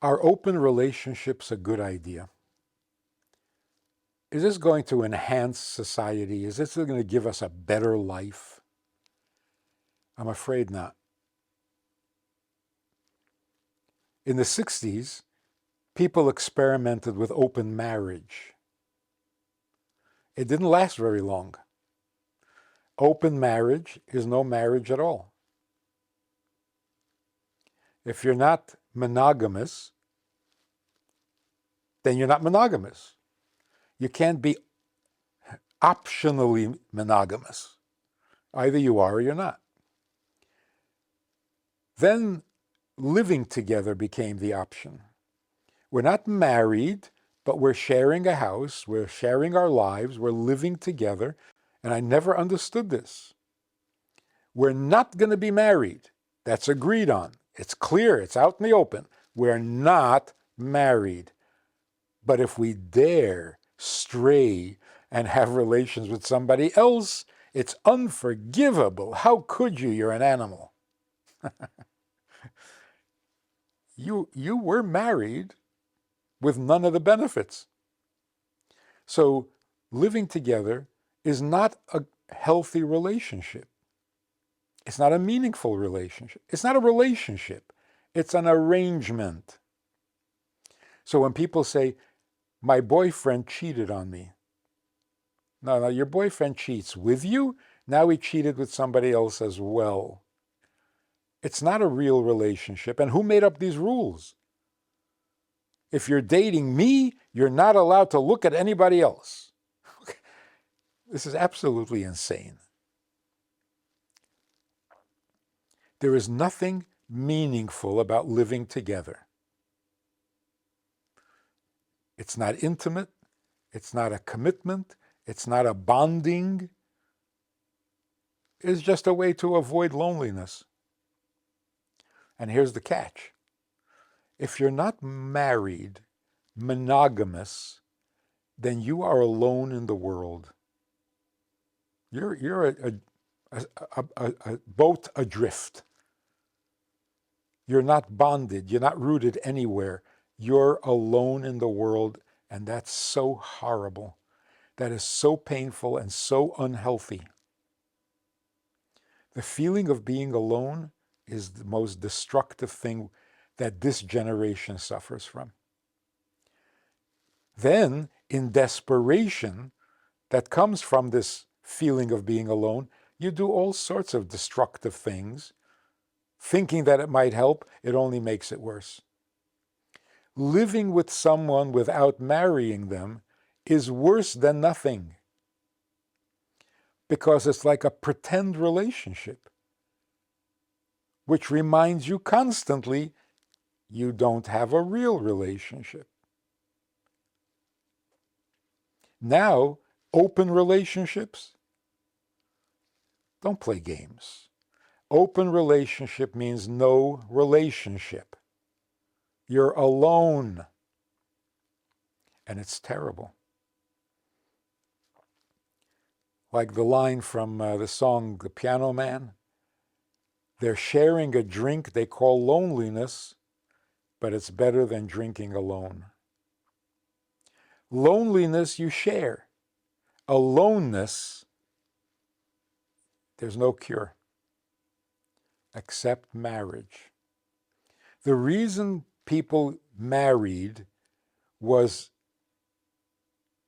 Are open relationships a good idea? Is this going to enhance society? Is this going to give us a better life? I'm afraid not. In the 60s, people experimented with open marriage. It didn't last very long. Open marriage is no marriage at all. If you're not monogamous, then you're not monogamous. You can't be optionally monogamous. Either you are or you're not. Then living together became the option. We're not married, but we're sharing a house, we're sharing our lives, we're living together, and I never understood this. We're not going to be married. That's agreed on. It's clear, it's out in the open. We're not married. But if we dare stray and have relations with somebody else, it's unforgivable. How could you? You're an animal. You were married with none of the benefits. So living together is not a healthy relationship. It's not a meaningful relationship. It's not a relationship. It's an arrangement. So when people say, my boyfriend cheated on me. No, your boyfriend cheats with you. Now he cheated with somebody else as well. It's not a real relationship. And who made up these rules? If you're dating me, you're not allowed to look at anybody else. This is absolutely insane. There is nothing meaningful about living together. It's not intimate. It's not a commitment. It's not a bonding. It's just a way to avoid loneliness. And here's the catch. If you're not married, monogamous, then you are alone in the world. You're a boat adrift. You're not bonded. You're not rooted anywhere. You're alone in the world, and that's so horrible. That is so painful and so unhealthy. The feeling of being alone is the most destructive thing that this generation suffers from. Then, in desperation that comes from this feeling of being alone, you do all sorts of destructive things, thinking that it might help. It only makes it worse. Living with someone without marrying them is worse than nothing, because it's like a pretend relationship, which reminds you constantly you don't have a real relationship. Now, open relationships, don't play games. Open relationship means no relationship. You're alone. And it's terrible. Like the line from the song The Piano Man. They're sharing a drink they call loneliness, but it's better than drinking alone. Loneliness you share. Aloneness, there's no cure except marriage. The reason people married was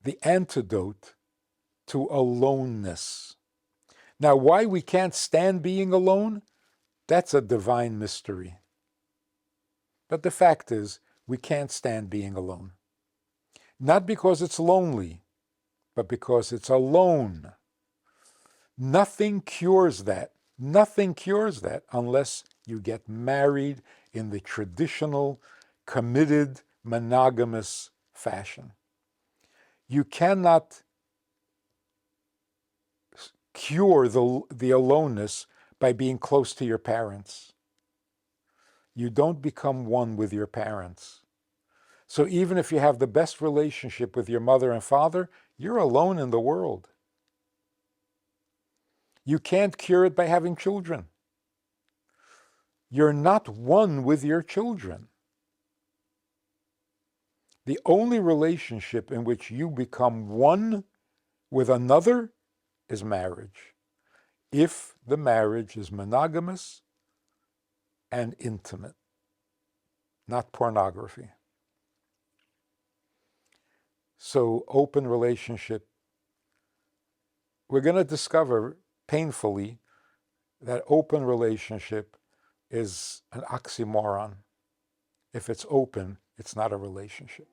the antidote to aloneness. Now, why we can't stand being alone, that's a divine mystery. But the fact is, we can't stand being alone. Not because it's lonely, but because it's alone. Nothing cures that. Nothing cures that unless you get married in the traditional, committed, monogamous fashion. You cannot cure the aloneness by being close to your parents. You don't become one with your parents. So even if you have the best relationship with your mother and father, you're alone in the world. You can't cure it by having children. You're not one with your children. The only relationship in which you become one with another is marriage, if the marriage is monogamous and intimate, not pornography. So open relationship, we're going to discover painfully that open relationship is an oxymoron. If it's open, it's not a relationship.